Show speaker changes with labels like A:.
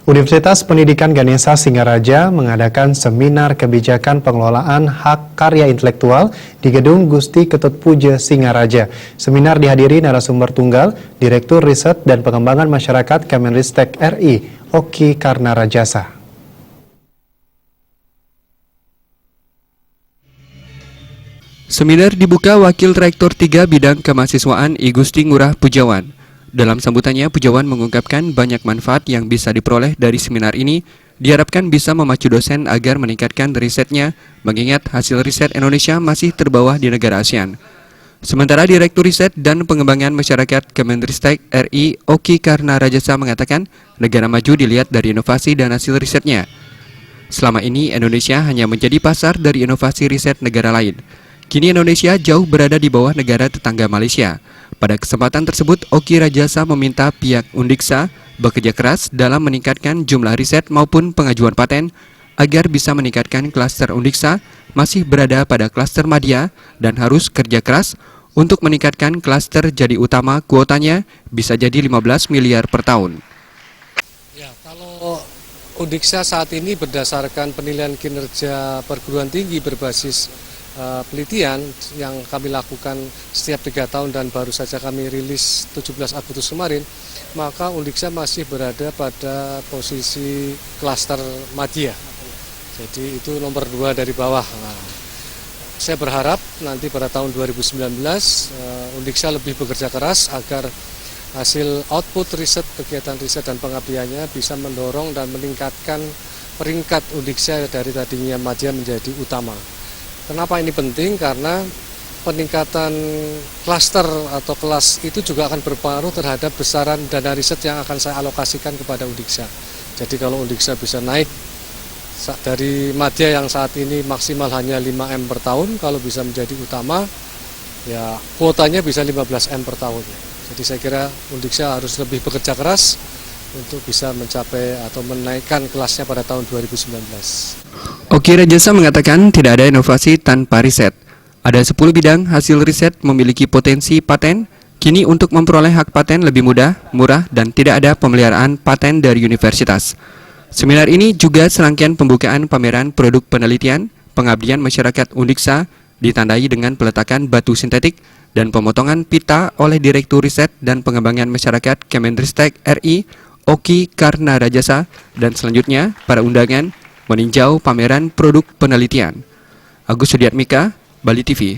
A: Universitas Pendidikan Ganesha Singaraja mengadakan seminar kebijakan pengelolaan hak karya intelektual di Gedung Gusti Ketut Puja Singaraja. Seminar dihadiri narasumber tunggal, Direktur Riset dan Pengembangan Masyarakat Kemenristek RI, Oki Karnarajasa.
B: Seminar dibuka Wakil Rektor 3 Bidang Kemahasiswaan I Gusti Ngurah Pujawan. Dalam sambutannya, Pujawan mengungkapkan banyak manfaat yang bisa diperoleh dari seminar ini, diharapkan bisa memacu dosen agar meningkatkan risetnya, mengingat hasil riset Indonesia masih terbawah di negara ASEAN. Sementara Direktur Riset dan Pengembangan Masyarakat Kemenristek RI, Oki Karnarajasa mengatakan, negara maju dilihat dari inovasi dan hasil risetnya. Selama ini, Indonesia hanya menjadi pasar dari inovasi riset negara lain. Kini Indonesia jauh berada di bawah negara tetangga Malaysia. Pada kesempatan tersebut, Oki Rajasa meminta pihak Undiksa bekerja keras dalam meningkatkan jumlah riset maupun pengajuan paten agar bisa meningkatkan klaster Undiksa masih berada pada klaster madya dan harus kerja keras untuk meningkatkan klaster jadi utama kuotanya bisa jadi 15 miliar per tahun.
C: Ya, kalau Undiksa saat ini berdasarkan penilaian kinerja perguruan tinggi berbasis penelitian yang kami lakukan setiap 3 tahun dan baru saja kami rilis 17 Agustus kemarin, maka Undiksa masih berada pada posisi klaster madya. Jadi itu nomor 2 dari bawah. Nah, saya berharap nanti pada tahun 2019 Undiksa lebih bekerja keras agar hasil output riset, kegiatan riset dan pengabdiannya bisa mendorong dan meningkatkan peringkat Undiksa dari tadinya madya menjadi utama. Kenapa ini penting? Karena peningkatan klaster atau kelas itu juga akan berpengaruh terhadap besaran dana riset yang akan saya alokasikan kepada Undiksa. Jadi kalau Undiksa bisa naik dari madya yang saat ini maksimal hanya 5M per tahun, kalau bisa menjadi utama, ya kuotanya bisa 15M per tahun. Jadi saya kira Undiksa harus lebih bekerja keras untuk bisa mencapai atau menaikkan kelasnya pada tahun 2019.
B: Oki Rajasa mengatakan tidak ada inovasi tanpa riset. Ada 10 bidang hasil riset memiliki potensi paten. Kini untuk memperoleh hak paten lebih mudah, murah, dan tidak ada pemeliharaan paten dari universitas. Seminar ini juga serangkaian pembukaan pameran produk penelitian, pengabdian masyarakat Undiksa, ditandai dengan peletakan batu sintetik dan pemotongan pita oleh Direktur Riset dan Pengembangan Masyarakat Kemenristek RI, Oki Karnarajasa, dan selanjutnya para undangan meninjau pameran produk penelitian. Agus Sudiatmika, Bali TV.